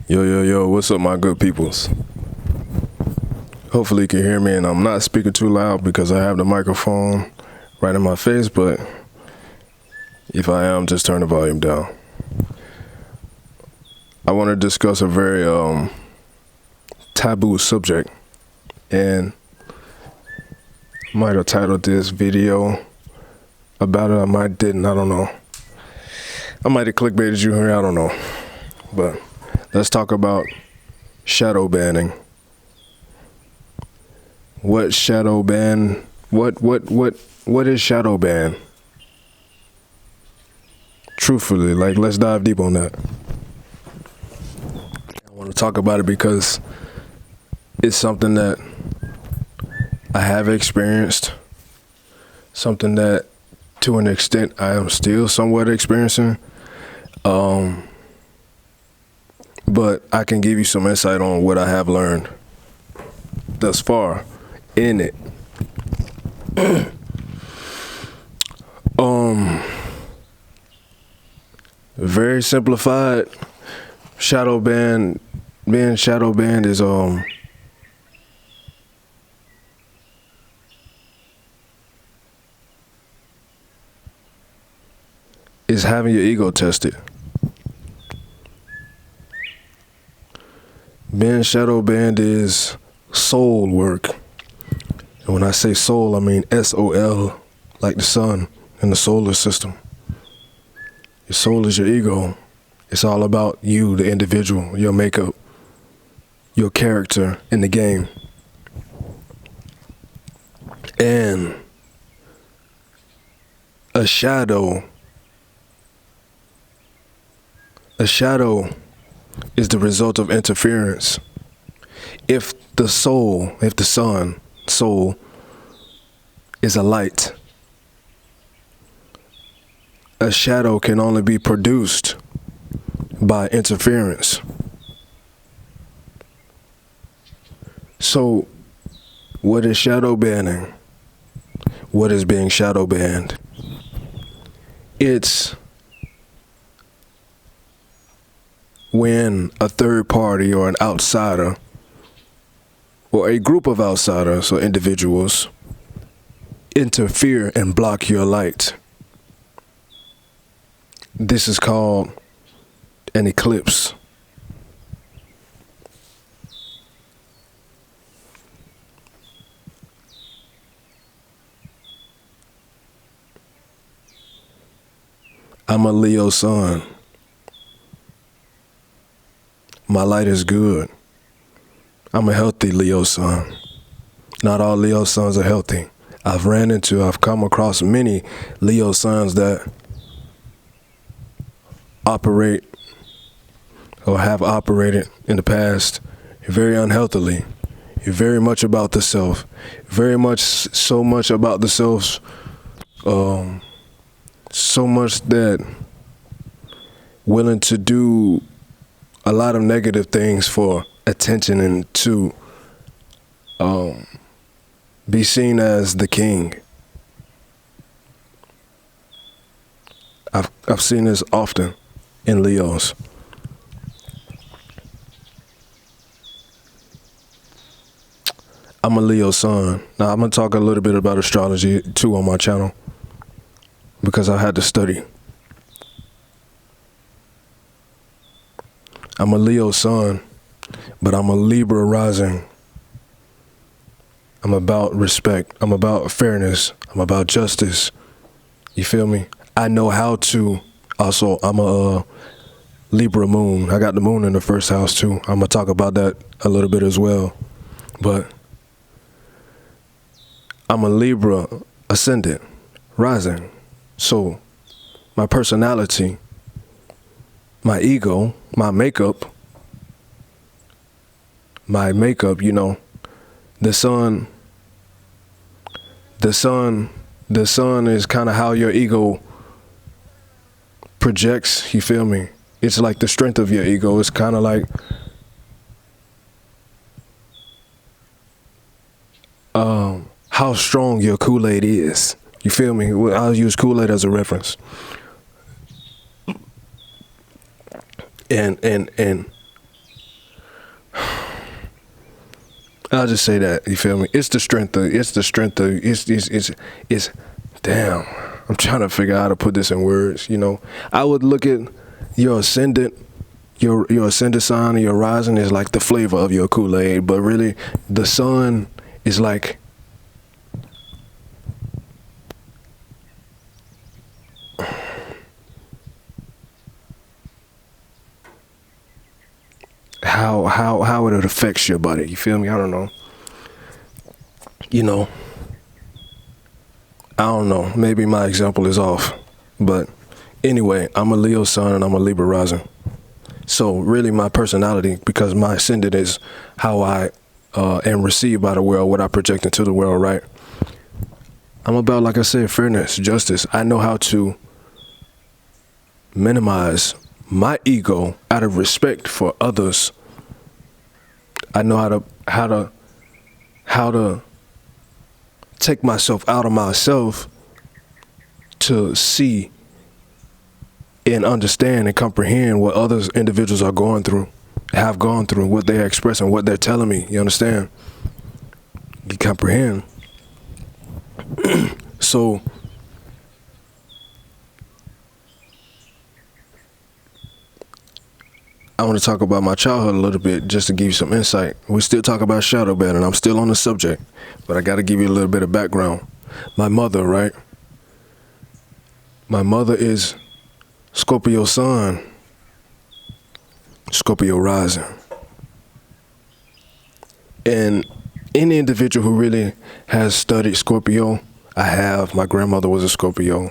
Yo, what's up, my good peoples? Hopefully you can hear me, and I'm not speaking too loud because I have the microphone right in my face, but if I am, just turn the volume down. I want to discuss a very taboo subject, and I might have titled this video about it, I might didn't, I don't know. I might have clickbaited you here, I don't know. But let's talk about shadow banning. What is shadow ban? Truthfully, like, let's dive deep on that. I want to talk about it because it's something that I have experienced, something that to an extent I am still somewhat experiencing. But I can give you some insight on what I have learned thus far in it. Very simplified, being shadow banned is having your ego tested. Being shadow banned is soul work. And when I say soul, I mean SOL, like the sun in the solar system. Your soul is your ego. It's all about you, the individual, your makeup, your character in the game. And a shadow is the result of interference. If the soul is a light, a shadow can only be produced by interference. So, what is shadow banning? What is being shadow banned? It's when a third party or an outsider or a group of outsiders or individuals interfere and block your light. This is called an eclipse. I'm a Leo sun. My light is good. I'm a healthy Leo sun. Not all Leo suns are healthy. I've come across many Leo suns that operate or have operated in the past very unhealthily. You're very much about the self. So much about the self. So much that willing to do a lot of negative things for attention and to be seen as the king. I've seen this often in Leos. I'm a Leo sun. Now I'm gonna talk a little bit about astrology too on my channel because I had to study. I'm a Leo sun, but I'm a Libra rising. I'm about respect. I'm about fairness. I'm about justice. You feel me? I know how to. Also, I'm a Libra moon. I got the moon in the first house too. I'm gonna talk about that a little bit as well. But I'm a Libra ascendant, rising. So my personality, my ego, my makeup, you know, the sun is kind of how your ego projects, you feel me? It's like the strength of your ego. It's kind of like how strong your Kool-Aid is. You feel me? I'll use Kool-Aid as a reference. And I'll just say that. You feel me? It's the strength of. It's. Damn. I'm trying to figure out how to put this in words. You know, I would look at your ascendant. Your ascendant sign and your rising is like the flavor of your Kool-Aid, but really the sun is like how it affects your body. You feel me? I don't know. You know, I don't know. Maybe my example is off, but anyway, I'm a Leo sun and I'm a Libra rising. So really my personality, because my ascendant is how I am received by the world, what I project into the world, right? I'm about, like I said, fairness, justice. I know how to minimize my ego out of respect for others. I know how to take myself out of myself to see and understand and comprehend what other individuals are going through, have gone through, what they're expressing, what they're telling me. You understand? You comprehend. So I want to talk about my childhood a little bit just to give you some insight. We still talk about Shadowban and I'm still on the subject, but I got to give you a little bit of background. My mother, right? My mother is Scorpio sun, Scorpio rising. And any individual who really has studied Scorpio, I have. My grandmother was a Scorpio.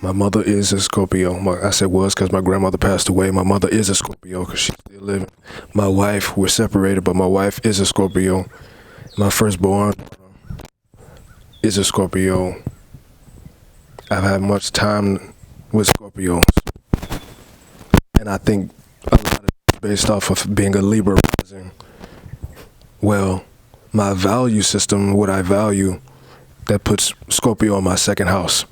My mother is a Scorpio. I said was because my grandmother passed away. My mother is a Scorpio because she's still living. My wife, we're separated, but my wife is a Scorpio. My firstborn is a Scorpio. I've had much time with Scorpios. And I think a lot of it based off of being a Libra rising. Well, my value system, what I value, that puts Scorpio in my second house.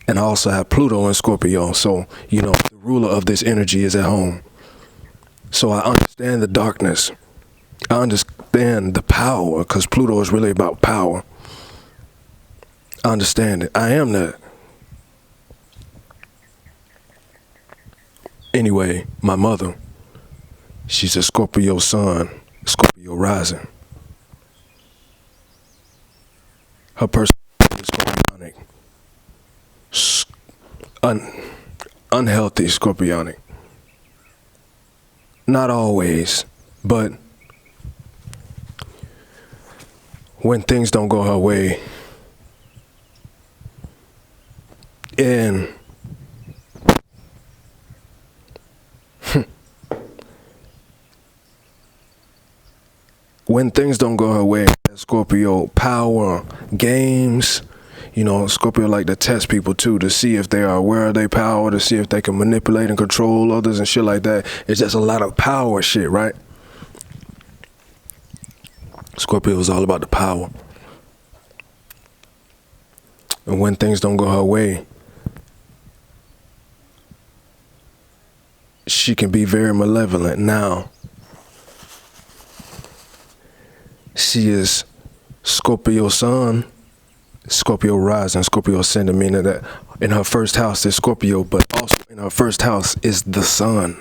And I also have Pluto in Scorpio. So, you know, the ruler of this energy is at home. So I understand the darkness. I understand the power, because Pluto is really about power. I understand it. I am that. Anyway, my mother, she's a Scorpio sun, Scorpio rising. Her personality is scorpionic. Unhealthy scorpionic. Not always, but when things don't go her way, and when things don't go her way, Scorpio power games, you know, Scorpio like to test people too, to see if they are aware of their power, to see if they can manipulate and control others and shit like that. It's just a lot of power shit, right? Scorpio is all about the power. And when things don't go her way, she can be very malevolent. Now, she is Scorpio sun, Scorpio rising, Scorpio ascending, meaning that in her first house is Scorpio, but also in her first house is the sun.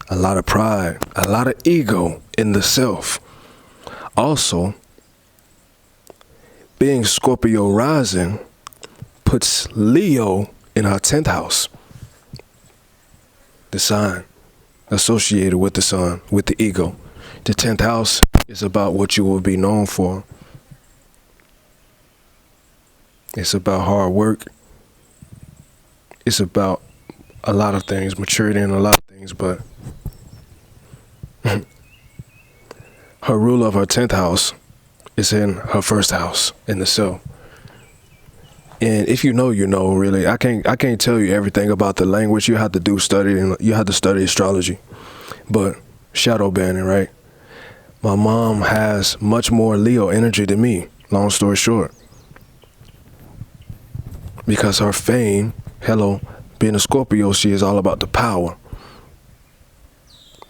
A lot of pride, a lot of ego in the self. Also, being Scorpio rising puts Leo in her 10th house. The sign associated with the sun, with the ego. The 10th house is about what you will be known for. It's about hard work. It's about a lot of things, maturity in a lot of things, but her ruler of her 10th house is in her first house, in the self. And if you know, you know, really. I can't tell you everything about the language. You have to do study, and you have to study astrology. But shadow banning, right? My mom has much more Leo energy than me, long story short. Because her fame, hello, being a Scorpio, she is all about the power.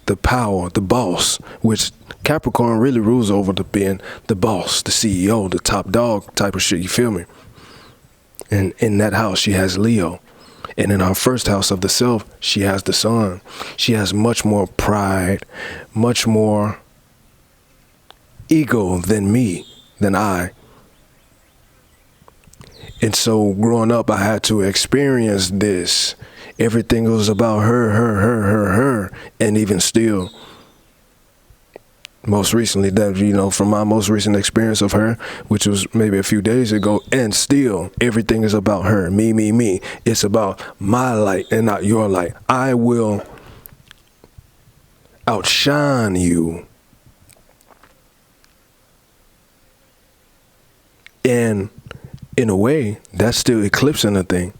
the power, the boss, which Capricorn really rules over the being the boss, the CEO, the top dog type of shit, you feel me? And in that house, she has Leo. And in her first house of the self, she has the sun. She has much more pride, much more ego than me, than I. And so growing up, I had to experience this. Everything was about her. And even still, most recently, that, you know, from my most recent experience of her, which was maybe a few days ago, and still everything is about her, me. It's about my light and not your light. I will outshine you. And in a way, that's still eclipsing a thing.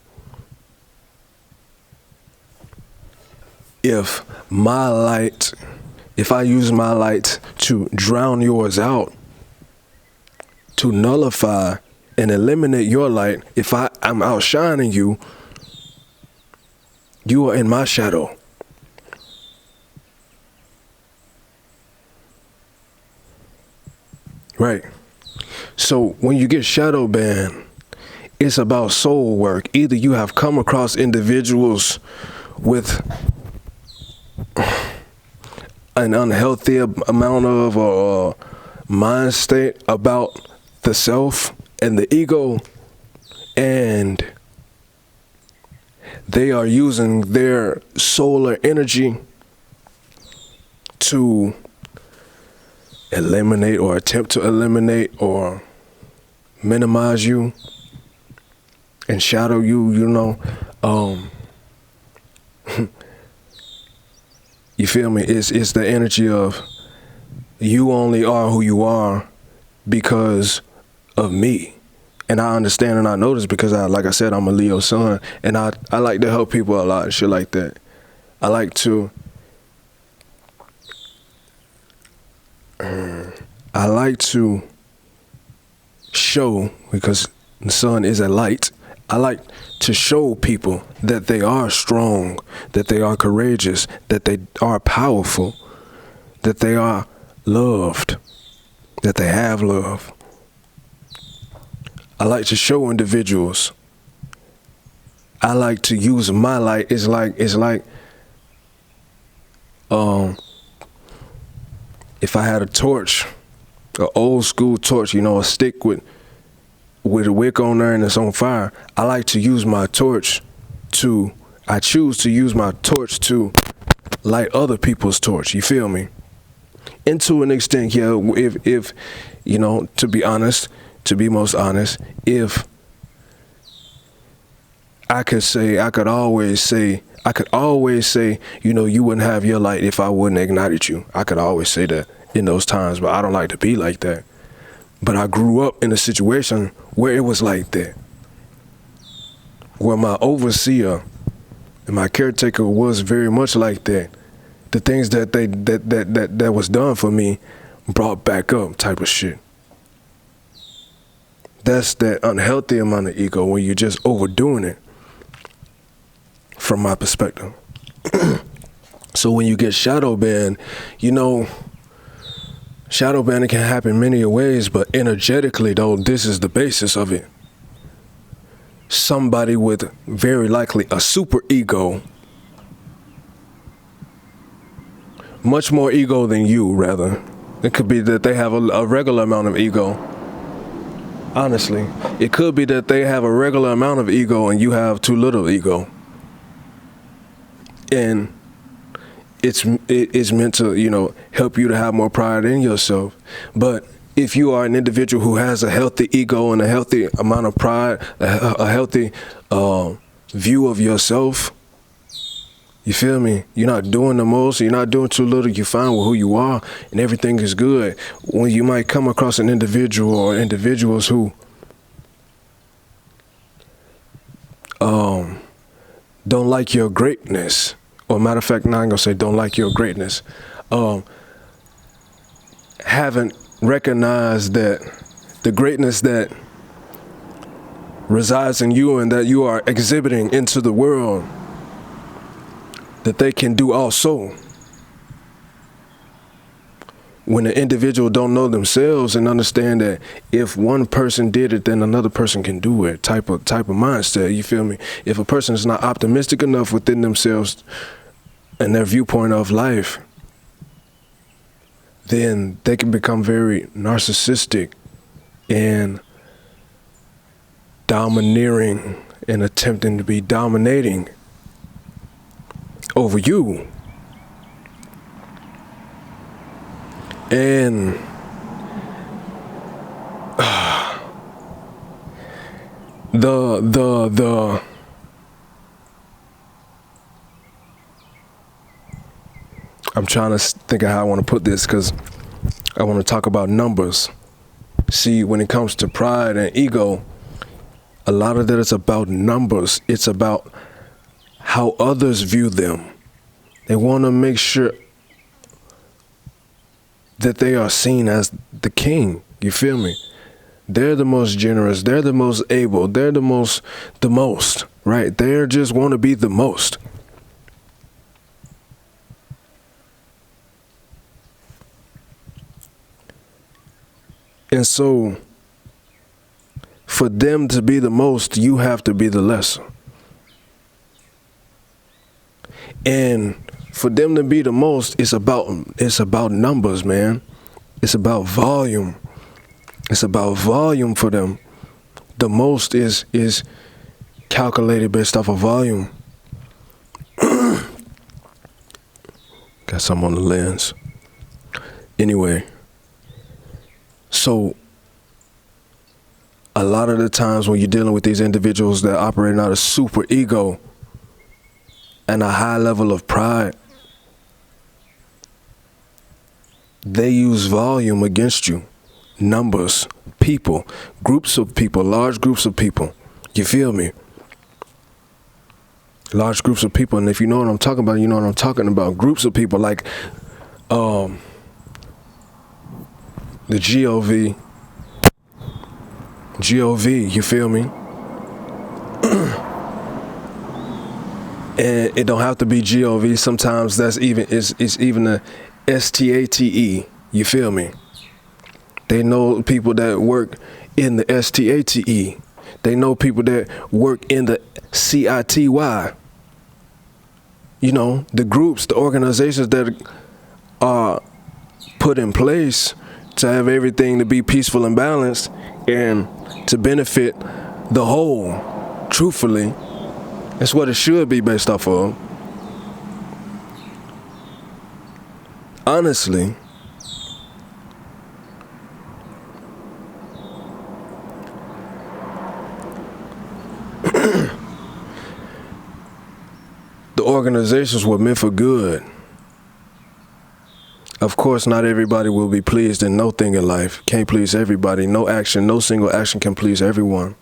If I use my light to drown yours out, to nullify and eliminate your light, if I'm outshining you, you are in my shadow. Right. So when you get Shadowban, it's about soul work. Either you have come across individuals with an unhealthy amount of mind state about the self and the ego, and they are using their solar energy to eliminate or attempt to eliminate or minimize you and shadow you, you know. You feel me? It's the energy of you only are who you are because of me. And I understand and I know this because like I said, I'm a Leo sun, and I like to help people a lot and shit like that. I like to show, because the sun is a light, I like to show people that they are strong, that they are courageous, that they are powerful, that they are loved, that they have love. I like to show individuals. I like to use my light. It's like if I had a torch, an old school torch, you know, a stick with a wick on there and it's on fire. I like to use my torch I choose to use my torch to light other people's torch. You feel me? And to an extent, yeah, if you know, to be most honest, if I could always say, you know, you wouldn't have your light if I wouldn't ignite you. I could always say that in those times, but I don't like to be like that. But I grew up in a situation where it was like that, where my overseer and my caretaker was very much like that. The things that was done for me brought back up type of shit. That's that unhealthy amount of ego when you're just overdoing it, from my perspective. So when you get Shadowban, you know, Shadowban can happen many ways, but energetically though, this is the basis of it. Somebody with very likely a super ego, much more ego than you, rather. It could be that they have a regular amount of ego. Honestly, it could be that they have a regular amount of ego and you have too little ego. And it's meant to, you know, help you to have more pride in yourself. But if you are an individual who has a healthy ego and a healthy amount of pride, a healthy view of yourself, you feel me? You're not doing the most, you're not doing too little, you're fine with who you are, and everything is good. When you might come across an individual or individuals who don't like your greatness, or matter of fact, now I'm gonna say don't like your greatness, haven't recognized that the greatness that resides in you and that you are exhibiting into the world, that they can do also. when the individual don't know themselves and understand that if one person did it, then another person can do it, type of mindset, you feel me? If a person is not optimistic enough within themselves and their viewpoint of life, then they can become very narcissistic and domineering and attempting to be dominating over you. And I'm trying to think of how I want to put this, because I want to talk about numbers. See, when it comes to pride and ego, a lot of that is about numbers. It's about how others view them. They want to make sure that they are seen as the king. You feel me? They're the most generous. They're the most able. They're the most, right? They just want to be the most. And so, for them to be the most, you have to be the lesser. And for them to be the most, it's about numbers, man. It's about volume. It's about volume for them. The most is calculated based off of volume. Got some on the lens. Anyway, so a lot of the times when you're dealing with these individuals that operate out of super ego and a high level of pride, they use volume against you. Numbers, people, groups of people, large groups of people. You feel me? Large groups of people. And if you know what I'm talking about, you know what I'm talking about. Groups of people like the GOV, you feel me? And it don't have to be GOV. Sometimes that's even it's even a STATE. You feel me? They know people that work in the STATE. They know people that work in the CITY. You know, the groups, the organizations that are put in place to have everything to be peaceful and balanced and to benefit the whole. Truthfully, that's what it should be based off of. Honestly, the organizations were meant for good. Of course, not everybody will be pleased in no thing in life. Can't please everybody. No action, no single action can please everyone.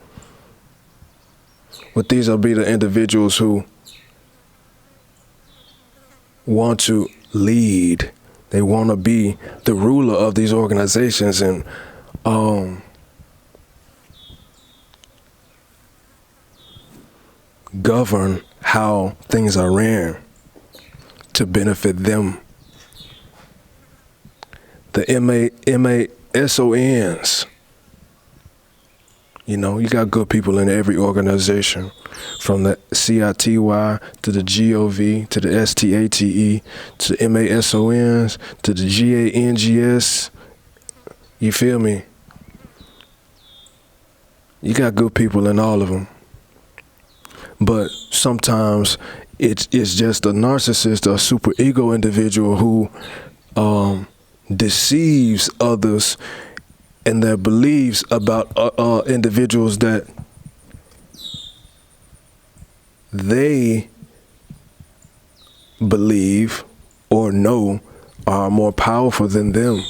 But these will be the individuals who want to lead. They want to be the ruler of these organizations and govern how things are ran to benefit them. The MASONs. You know, you got good people in every organization, from the CITY to the GOV to the STATE to the MASONs to the GANGS. You feel me? You got good people in all of them. But sometimes it's just a narcissist or a super ego individual who deceives others and their beliefs about individuals that they believe or know are more powerful than them.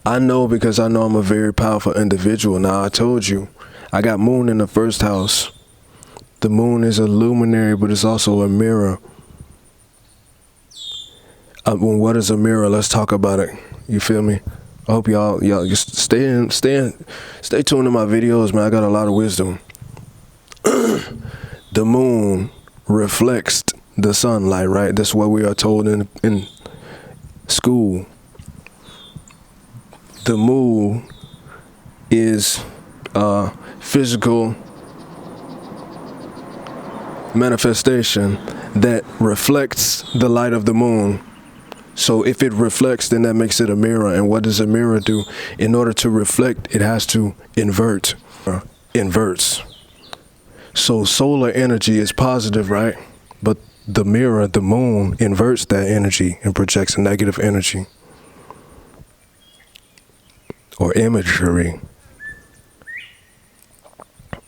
I know because I know I'm a very powerful individual. Now, I told you, I got moon in the first house. The moon is a luminary, but it's also a mirror. What is a mirror? Let's talk about it. You feel me? I hope y'all just stay tuned to my videos, man. I got a lot of wisdom. The moon reflects the sunlight, right? That's what we are told in school. The moon is a physical manifestation that reflects the light of the moon. So if it reflects, then that makes it a mirror. And what does a mirror do? In order to reflect, it has to invert. Inverts. So solar energy is positive, right? But the mirror, the moon, inverts that energy and projects a negative energy or imagery.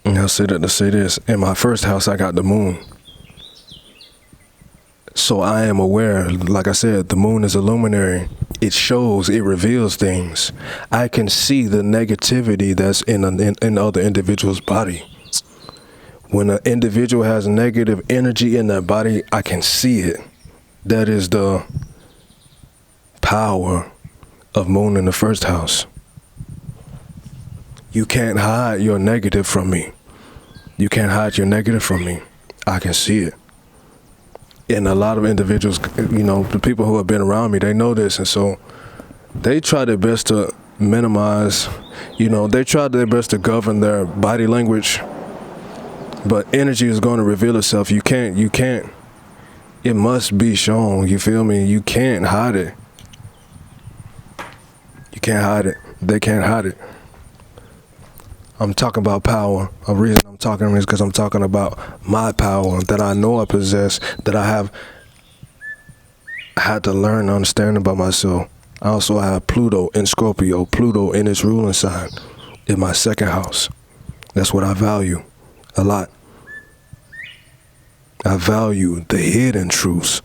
And I'll say that to say this. In my first house, I got the moon. So I am aware, like I said, the moon is a luminary. It shows, it reveals things. I can see the negativity that's in other individuals' body. When an individual has negative energy in their body, I can see it. That is the power of moon in the first house. You can't hide your negative from me. You can't hide your negative from me. I can see it. And a lot of individuals, the people who have been around me, they know this. And so they try their best to minimize, they try their best to govern their body language. But energy is going to reveal itself. You can't, it must be shown. You feel me? You can't hide it. You can't hide it. They can't hide it. I'm talking about power. The reason I'm talking is because I'm talking about my power that I know I possess, that I had to learn and understand about myself. I also have Pluto in Scorpio, Pluto in its ruling sign in my second house. That's what I value a lot. I value the hidden truths,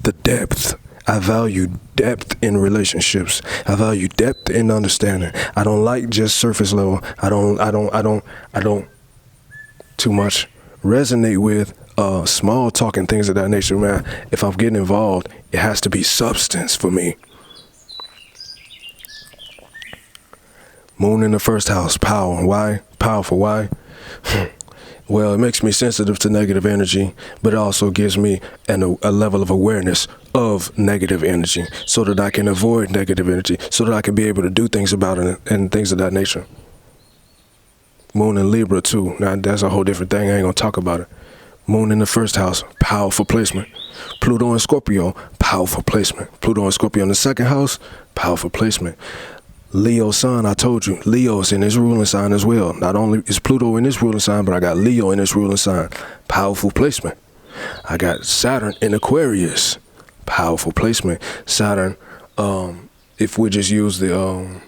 the depth. I value depth in relationships. I value depth in understanding. I don't like just surface level. I don't too much resonate with small talk and things of that nature, man. If I'm getting involved, it has to be substance for me. Moon in the first house, power. Why? Powerful. Why? Well, it makes me sensitive to negative energy, but it also gives me a level of awareness of negative energy so that I can avoid negative energy, so that I can be able to do things about it and things of that nature. Moon in Libra, too. Now, that's a whole different thing. I ain't going to talk about it. Moon in the first house, powerful placement. Pluto in Scorpio, powerful placement. Pluto in Scorpio in the second house, powerful placement. Leo sun, I told you, Leo's in his ruling sign as well. Not only is Pluto in his ruling sign, but I got Leo in his ruling sign. Powerful placement. I got Saturn in Aquarius. Powerful placement. Saturn, if we just use the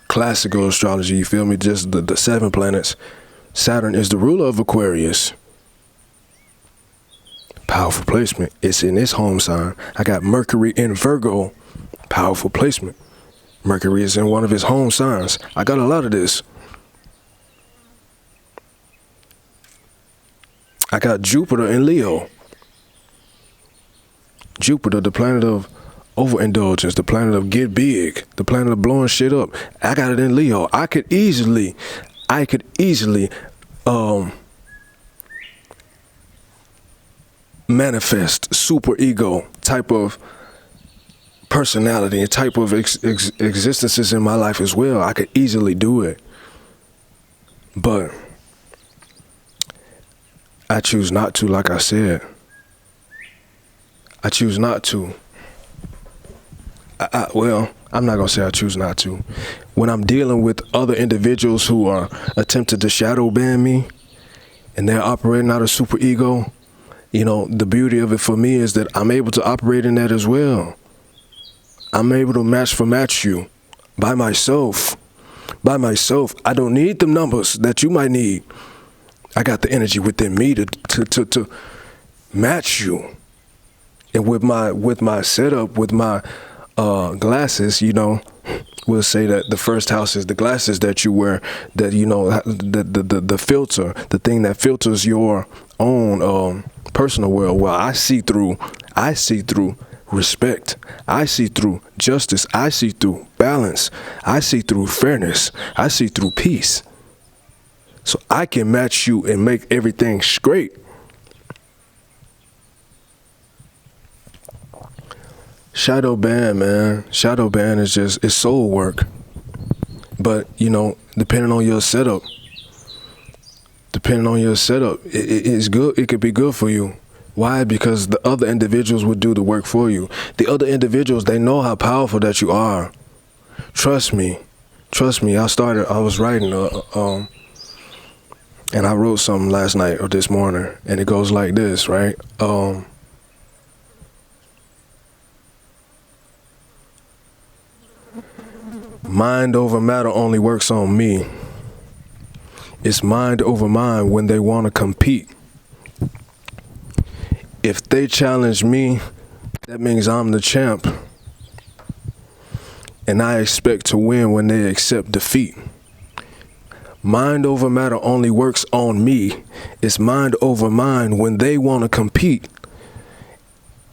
classical astrology, you feel me, just the 7 planets, Saturn is the ruler of Aquarius. Powerful placement. It's in his home sign. I got Mercury in Virgo. Powerful placement. Mercury is in one of his home signs. I got a lot of this. I got Jupiter in Leo. Jupiter, the planet of overindulgence, the planet of get big, the planet of blowing shit up. I got it in Leo. I could easily manifest super ego type of personality and type of existences in my life as well. I could easily do it. But I choose not to, like I said. I choose not to. Well, I'm not going to say I choose not to. When I'm dealing with other individuals who are attempting to shadow ban me and they're operating out of super ego, the beauty of it for me is that I'm able to operate in that as well. I'm able to match you by myself. By myself. I don't need the numbers that you might need. I got the energy within me to match you. And with my setup, with my glasses, we'll say that the first house is the glasses that you wear, that the filter, the thing that filters your own personal world. Well, I see through respect. I see through justice. I see through balance. I see through fairness. I see through peace. So I can match you and make everything straight. Shadowban, man. Shadowban is just, it's soul work. But, you know, depending on your setup, it's good. It could be good for you. Why? Because the other individuals would do the work for you. The other individuals, they know how powerful that you are. Trust me. I was writing, and I wrote something last night or this morning, and it goes like this, right? Mind over matter only works on me. It's mind over mind when they want to compete. If they challenge me, that means I'm the champ. And I expect to win when they accept defeat. Mind over matter only works on me. It's mind over mind when they want to compete.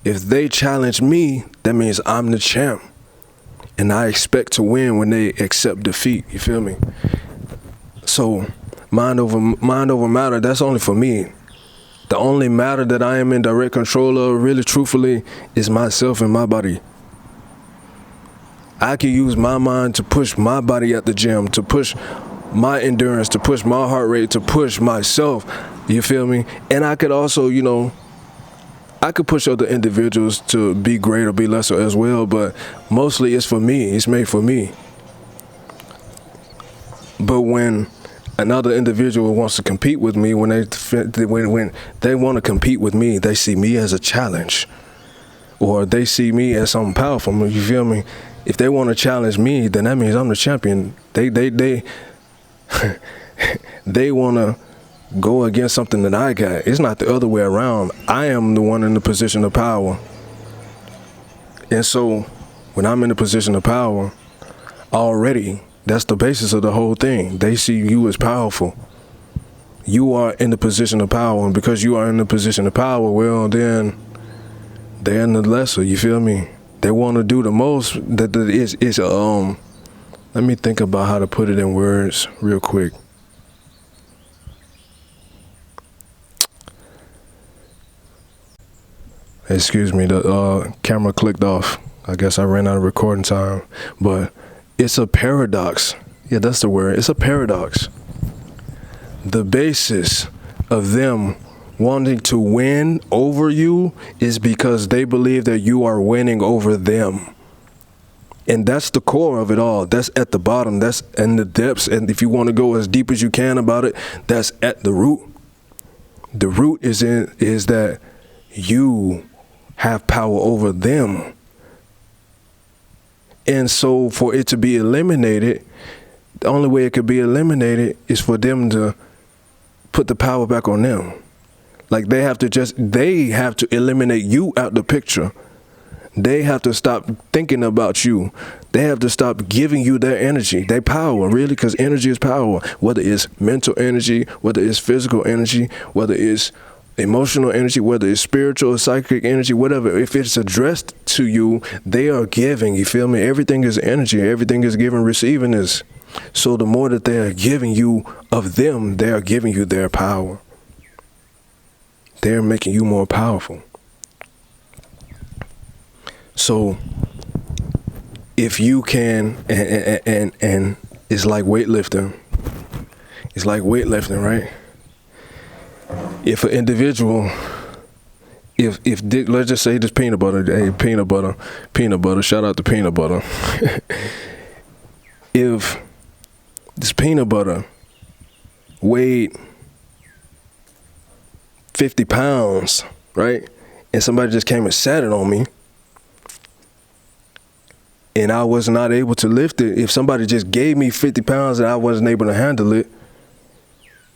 If they challenge me, that means I'm the champ. And I expect to win when they accept defeat. You feel me? So mind over matter, that's only for me. The only matter that I am in direct control of, really truthfully, is myself and my body. I can use my mind to push my body at the gym, to push my endurance, to push my heart rate, to push myself. You feel me? And I could also, you know, I could push other individuals to be great or be lesser as well, but mostly it's for me. It's made for me. But when another individual wants to compete with me, when they want to compete with me, they see me as a challenge, or they see me as something powerful. You feel me? If they want to challenge me, then that means I'm the champion. They they want to go against something that I got. It's not the other way around. I am the one in the position of power. And so when I'm in the position of power, already, that's the basis of the whole thing. They see you as powerful. You are in the position of power, and because you are in the position of power, well, then they're in the lesser. You feel me? They want to do the most. Let me think about how to put it in words real quick. Excuse me, the camera clicked off. I guess I ran out of recording time, but it's a paradox. Yeah, that's the word. It's a paradox. The basis of them wanting to win over you is because they believe that you are winning over them. And that's the core of it all. That's at the bottom. That's in the depths. And if you want to go as deep as you can about it, that's at the root. The root is that you have power over them. And so for it to be eliminated, the only way it could be eliminated is for them to put the power back on them. Like they have to eliminate you out the picture. They have to stop thinking about you. They have to stop giving you their energy, their power, really, because energy is power. Whether it's mental energy, whether it's physical energy, whether it's emotional energy, whether it's spiritual or psychic energy, whatever. If it's addressed to you, they are giving. You feel me? Everything is energy. Everything is giving, receiving is. So the more that they are giving you of them, they are giving you their power. They're making you more powerful. So if you can, and it's like weightlifting. It's like weightlifting, right? If an individual, if let's just say this peanut butter, hey, peanut butter, shout out to peanut butter. If this peanut butter weighed 50 pounds, right? And somebody just came and sat it on me, and I was not able to lift it. If somebody just gave me 50 pounds and I wasn't able to handle it,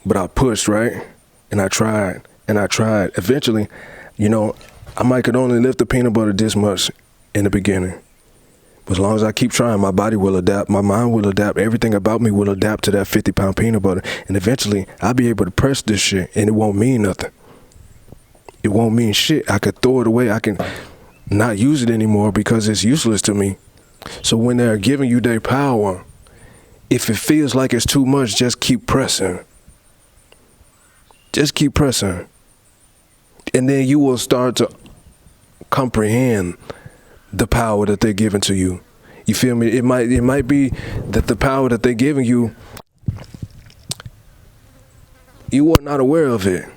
but I pushed, right? And I tried. Eventually, you know, I might could only lift the peanut butter this much in the beginning. But as long as I keep trying, my body will adapt, my mind will adapt, everything about me will adapt to that 50-pound peanut butter. And eventually, I'll be able to press this shit, and it won't mean nothing. It won't mean shit. I could throw it away. I can not use it anymore because it's useless to me. So when they're giving you their power, if it feels like it's too much, just keep pressing. Just keep pressing. And then you will start to comprehend the power that they're giving to you. You feel me? It might be that the power that they're giving you, you were not aware of it.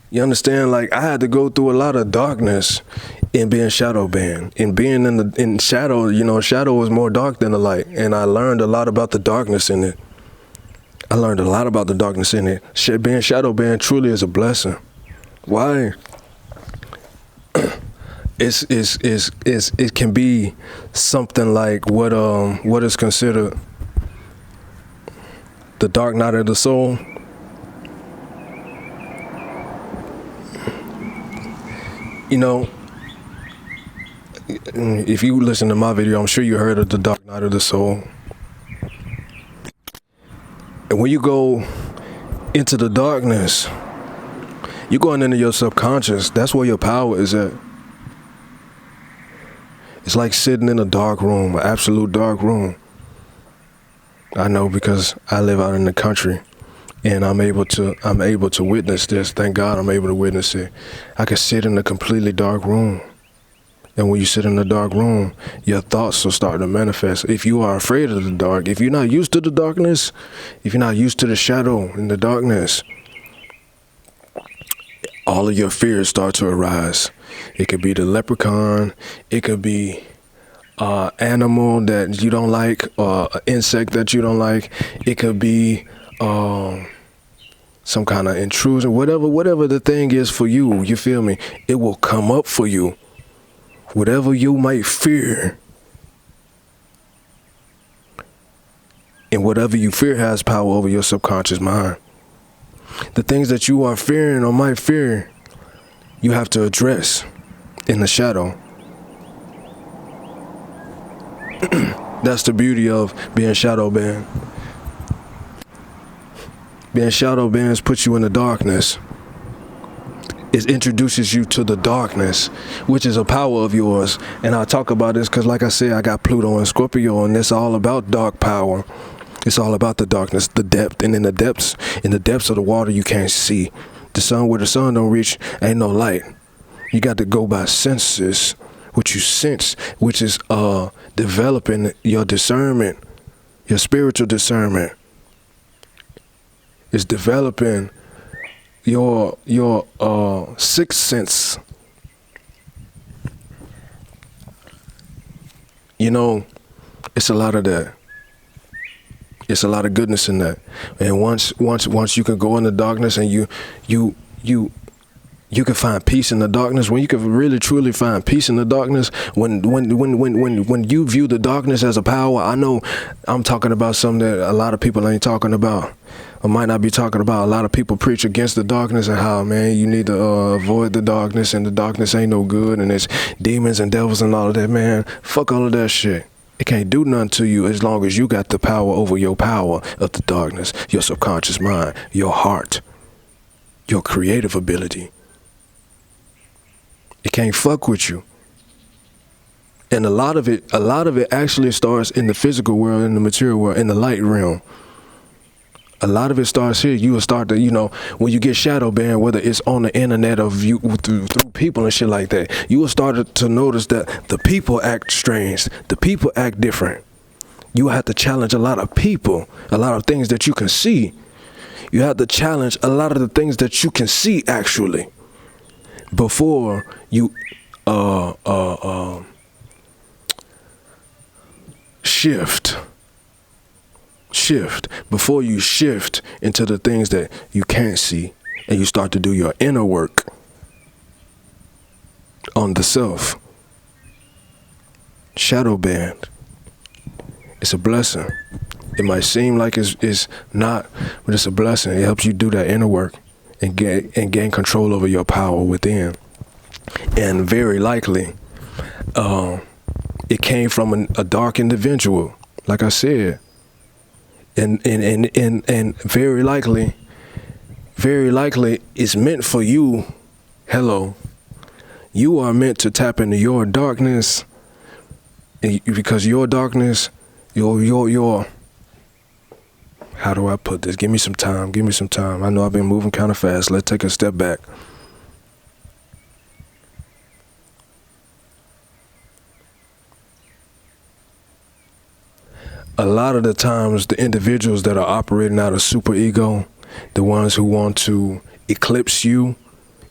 You understand? Like, I had to go through a lot of darkness in being Shadowban. In being in shadow, you know, shadow is more dark than the light. And I learned a lot about the darkness in it. I learned a lot about the darkness in it. Being Shadowban truly is a blessing. Why? It can be something like what is considered the dark night of the soul. You know, if you listen to my video, I'm sure you heard of the dark night of the soul. And when you go into the darkness, you're going into your subconscious. That's where your power is at. It's like sitting in a dark room, an absolute dark room. I know, because I live out in the country, and I'm able to witness this. Thank God I'm able to witness it. I can sit in a completely dark room. And when you sit in a dark room, your thoughts will start to manifest. If you are afraid of the dark, if you're not used to the darkness, if you're not used to the shadow and the darkness, all of your fears start to arise. It could be the leprechaun. It could be animal that you don't like, or an insect that you don't like. It could be some kind of intrusion. Whatever the thing is for you, you feel me? It will come up for you. Whatever you might fear, and whatever you fear has power over your subconscious mind. The things that you are fearing or might fear, you have to address in the shadow. That's the beauty of being Shadowban. Being Shadowban puts you in the darkness. It introduces you to the darkness, which is a power of yours. And I talk about this because, like I said, I got Pluto and Scorpio, and it's all about dark power. It's all about the darkness, the depth. And in the depths of the water, you can't see. The sun, where the sun don't reach, ain't no light. You got to go by senses, what you sense, which is developing your discernment, your spiritual discernment. It's developing your sixth sense. You know, it's a lot of that. It's a lot of goodness in that. And once you can go in the darkness and you can find peace in the darkness. When you can really truly find peace in the darkness, when you view the darkness as a power, I know I'm talking about something that a lot of people ain't talking about. I might not be talking about. A lot of people preach against the darkness and how, man, you need to avoid the darkness, and the darkness ain't no good, and it's demons and devils and all of that, man. Fuck all of that shit. It can't do nothing to you as long as you got the power over your power of the darkness, your subconscious mind, your heart, your creative ability. It can't fuck with you. And a lot of it actually starts in the physical world, in the material world, in the light realm. A lot of it starts here. You will start to, you know, when you get Shadowban, whether it's on the internet or through people and shit like that, you will start to notice that the people act strange. The people act different. You have to challenge a lot of people, a lot of things that you can see. You have to challenge a lot of the things that you can see actually before you shift before you shift into the things that you can't see, and you start to do your inner work on the self. Shadowban, it's a blessing. It might seem like it's not, but it's a blessing. It helps you do that inner work and gain control over your power within. And very likely, it came from a dark individual, like I said. And very likely it's meant for you. Hello. You are meant to tap into your darkness, because your darkness, your how do I put this? Give me some time. I know I've been moving kind of fast. Let's take a step back. a lot of the times the individuals that are operating out of superego, the ones who want to eclipse you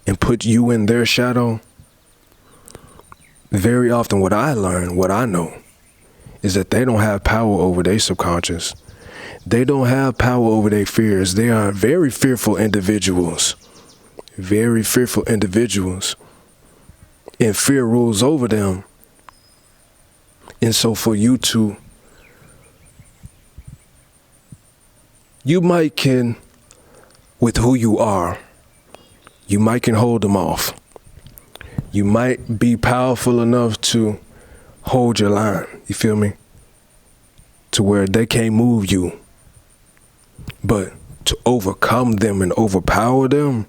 and put you in their shadow, very often what I learn, what I know, is that they don't have power over their subconscious. They don't have power over their fears. They are very fearful individuals. Very fearful individuals. And fear rules over them. And so for you to, you might can, with who you are, you might can hold them off. You might be powerful enough to hold your line, you feel me? To where they can't move you. But to overcome them and overpower them,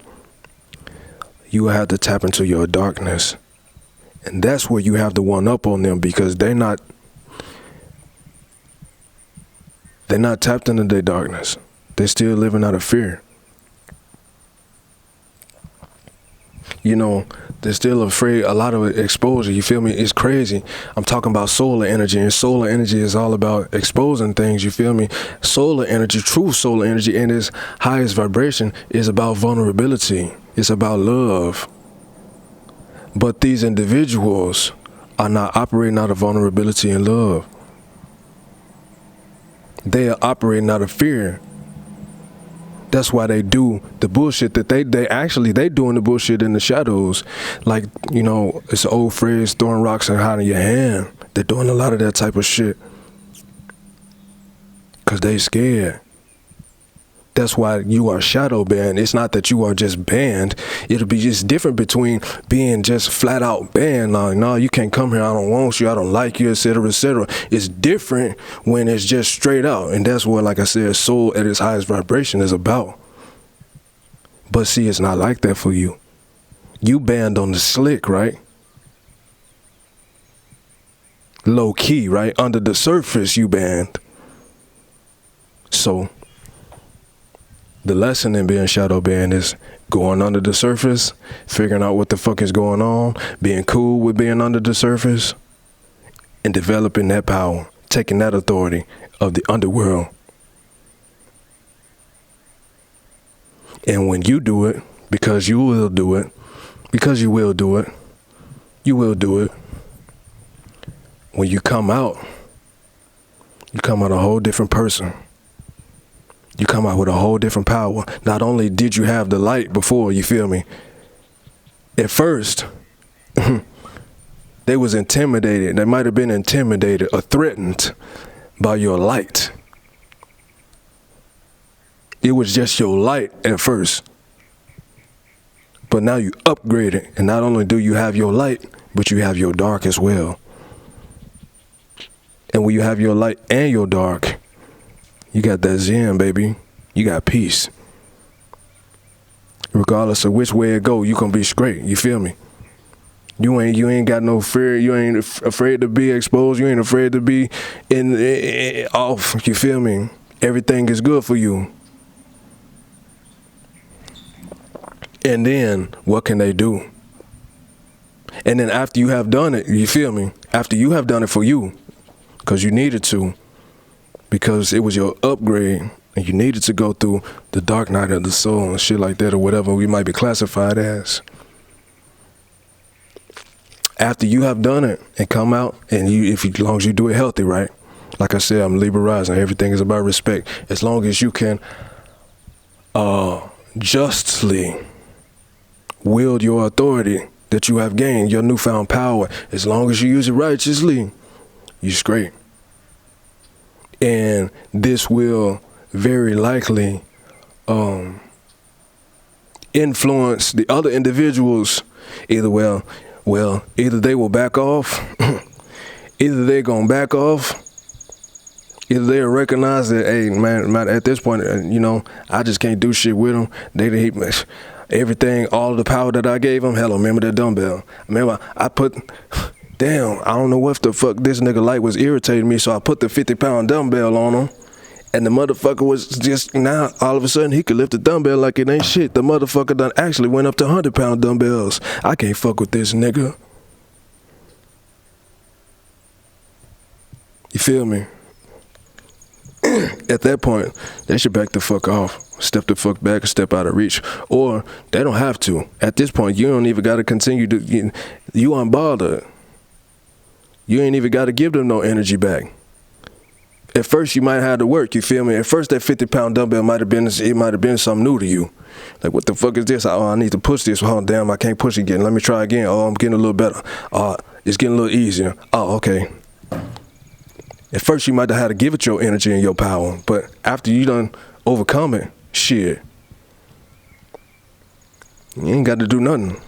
you have to tap into your darkness. And that's where you have to one up on them, because they're not tapped into their darkness. They're still living out of fear. You know, they're still afraid. A lot of exposure, you feel me? It's crazy. I'm talking about solar energy, and solar energy is all about exposing things, you feel me? Solar energy, true solar energy, in its highest vibration, is about vulnerability. It's about love. But these individuals are not operating out of vulnerability and love. They are operating out of fear. That's why they do the bullshit that they doing the bullshit in the shadows. Like, you know, it's an old phrase, throwing rocks and hiding your hand. They're doing a lot of that type of shit. Cause they scared. That's why you are shadow banned. It's not that you are just banned. It'll be just different between being just flat out banned. Like, no, you can't come here. I don't want you. I don't like you, etc., etc. It's different when it's just straight out. And that's what, like I said, soul at its highest vibration is about. But see, it's not like that for you. You banned on the slick, right? Low key, right? Under the surface, you banned. So the lesson in being shadow banned is going under the surface, figuring out what the fuck is going on, being cool with being under the surface, and developing that power, taking that authority of the underworld. And when you do it, because you will do it, when you come out a whole different person. You come out with a whole different power. Not only did you have the light before, you feel me? At first, they was intimidated. They might have been intimidated or threatened by your light. It was just your light at first. But now you upgrade it. And not only do you have your light, but you have your dark as well. And when you have your light and your dark, you got that Zen, baby. You got peace. Regardless of which way it go, you gonna be straight. You feel me? You ain't got no fear. You ain't afraid to be exposed. You ain't afraid to be off. You feel me? Everything is good for you. And then what can they do? And then after you have done it, you feel me? After you have done it for you, because you needed to, because it was your upgrade and you needed to go through the dark night of the soul and shit like that, or whatever we might be classified as. After you have done it and come out, and as long as you do it healthy, right? Like I said, I'm Libra rising. Everything is about respect. As long as you can justly wield your authority that you have gained, your newfound power, as long as you use it righteously, you're straight. And this will very likely influence the other individuals. Either either they will back off, either they're gonna back off, either they'll recognize that, hey man, at this point, you know, I just can't do shit with them. They everything, all the power that I gave them. Hell, remember that dumbbell? Remember I put. Damn, I don't know what the fuck this nigga light was irritating me, so I put the 50-pound dumbbell on him, and the motherfucker was just, now all of a sudden he could lift the dumbbell like it ain't shit. The motherfucker done actually went up to 100-pound dumbbells. I can't fuck with this nigga. You feel me? At that point, they should back the fuck off. Step the fuck back and step out of reach. Or they don't have to. At this point, you don't even got to continue to, you unbothered. You ain't even got to give them no energy back. At first, you might have to work, you feel me? At first, that 50-pound dumbbell might have been something new to you. Like, what the fuck is this? Oh, I need to push this. Oh, damn, I can't push it again. Let me try again. Oh, I'm getting a little better. It's getting a little easier. Oh, okay. At first, you might have had to give it your energy and your power. But after you done overcome it, shit, you ain't got to do nothing.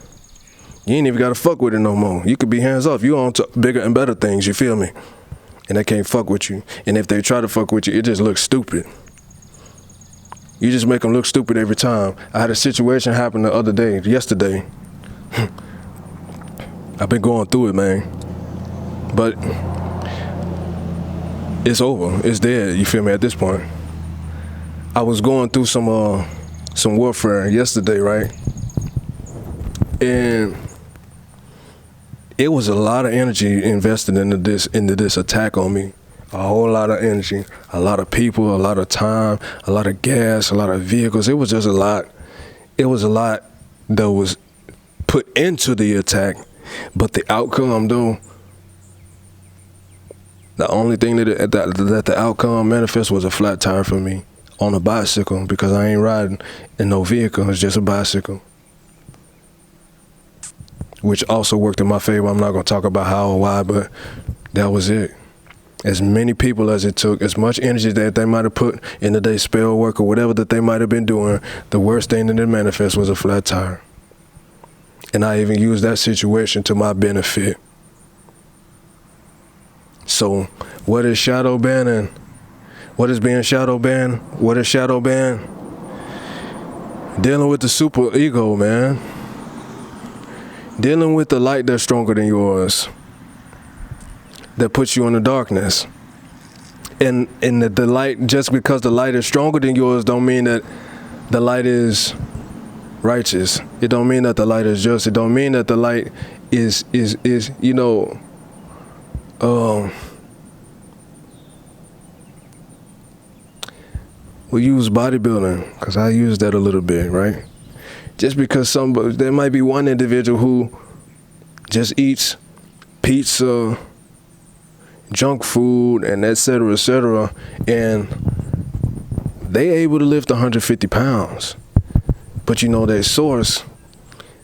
You ain't even got to fuck with it no more. You could be hands off. You on to bigger and better things, you feel me? And they can't fuck with you. And if they try to fuck with you, it just looks stupid. You just make them look stupid every time. I had a situation happen the other day, yesterday. I've been going through it, man. But it's over. It's dead, you feel me, at this point. I was going through some warfare yesterday, right? And it was a lot of energy invested into this attack on me. A whole lot of energy, a lot of people, a lot of time, a lot of gas, a lot of vehicles. It was just a lot. It was a lot that was put into the attack. But the outcome, though, the only thing that the outcome manifest was a flat tire for me on a bicycle, because I ain't riding in no vehicle. It's just a bicycle, which also worked in my favor. I'm not going to talk about how or why, but that was it. As many people as it took, as much energy that they might have put into their spell work or whatever that they might have been doing, the worst thing that it manifest was a flat tire. And I even used that situation to my benefit. So what is Shadowban and what is being Shadowban? What is Shadowban? Dealing with the super ego, man. Dealing with the light that's stronger than yours, that puts you in the darkness. And the light, just because the light is stronger than yours, don't mean that the light is righteous. It don't mean that the light is just. It don't mean that the light is you know, we use bodybuilding, because I use that a little bit, right? Just because there might be one individual who just eats pizza, junk food, and et cetera, and they able to lift 150 pounds. But you know, their source,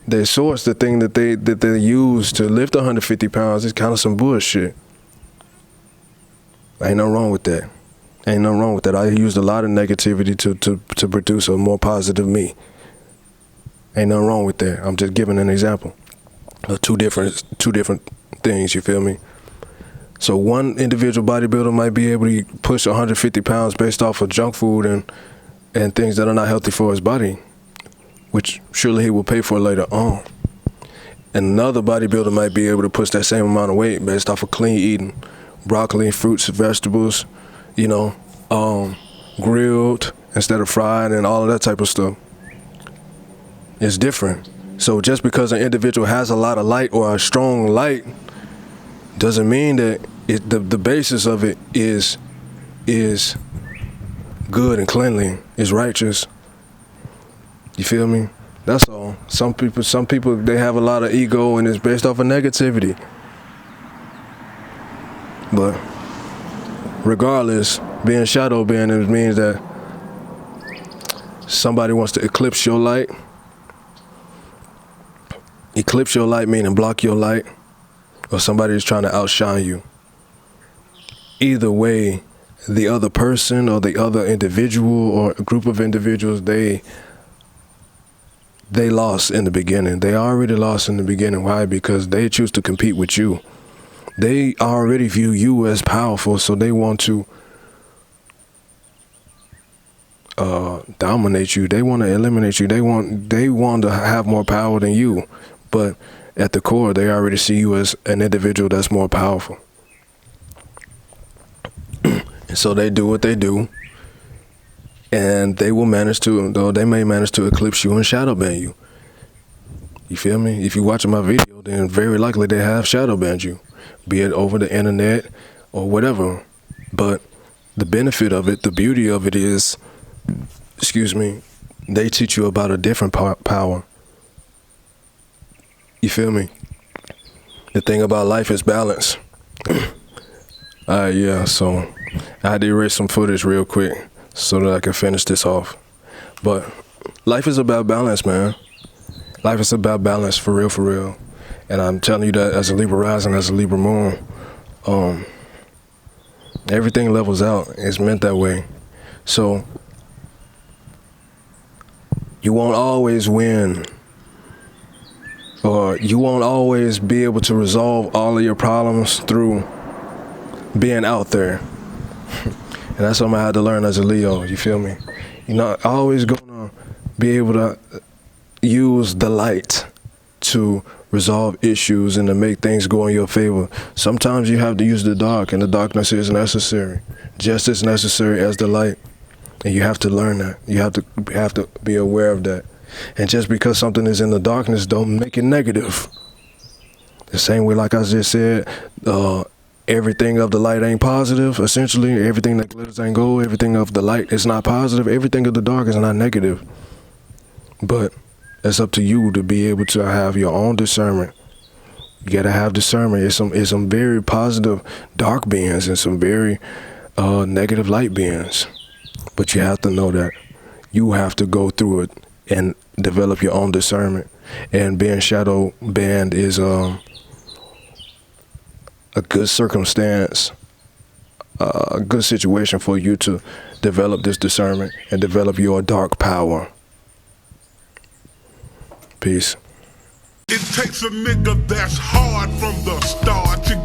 the thing that they use to lift 150 pounds is kind of some bullshit. Ain't nothing wrong with that. Ain't nothing wrong with that. I used a lot of negativity to produce a more positive me. Ain't nothing wrong with that. I'm just giving an example of two different things, you feel me? So one individual bodybuilder might be able to push 150 pounds based off of junk food and things that are not healthy for his body, which surely he will pay for later on. And another bodybuilder might be able to push that same amount of weight based off of clean eating, broccoli, fruits, vegetables, you know, grilled instead of fried and all of that type of stuff. It's different. So just because an individual has a lot of light or a strong light doesn't mean that the basis of it is good and cleanly, is righteous. You feel me? That's all. Some people they have a lot of ego and it's based off of negativity. But regardless, being Shadowban, it means that somebody wants to eclipse your light. Eclipse your light meaning block your light, or somebody is trying to outshine you. Either way, the other person or the other individual or a group of individuals, they lost in the beginning. They already lost in the beginning. Why? Because they choose to compete with you. They already view you as powerful, so they want to dominate you. They want to eliminate you. They want to have more power than you. But at the core, they already see you as an individual that's more powerful. And so they do what they do. And they will manage to, though they may manage to eclipse you and shadowban you. You feel me? If you're watching my video, then very likely they have shadowbanned you, be it over the internet or whatever. But the benefit of it, the beauty of it is, excuse me, they teach you about a different power. You feel me? The thing about life is balance. Yeah, so I had to erase some footage real quick so that I can finish this off. But life is about balance, man. Life is about balance, for real, for real. And I'm telling you that as a Libra rising, as a Libra moon, everything levels out. It's meant that way. So you won't always win, or you won't always be able to resolve all of your problems through being out there. And that's something I had to learn as a Leo, you feel me? You're not always gonna be able to use the light to resolve issues and to make things go in your favor. Sometimes you have to use the dark, and the darkness is necessary, just as necessary as the light. And you have to learn that. You have to be aware of that. And just because something is in the darkness, don't make it negative. The same way, like I just said, everything of the light ain't positive. Essentially, everything that glitters ain't gold. Everything of the light is not positive. Everything of the dark is not negative. But it's up to you to be able to have your own discernment. You gotta have discernment. It's some very positive dark beings and some very negative light beings. But you have to know that you have to go through it and develop your own discernment. And being Shadowban is a good circumstance, a good situation for you to develop this discernment and develop your dark power. Peace. It takes a nigga that's hard from the start. You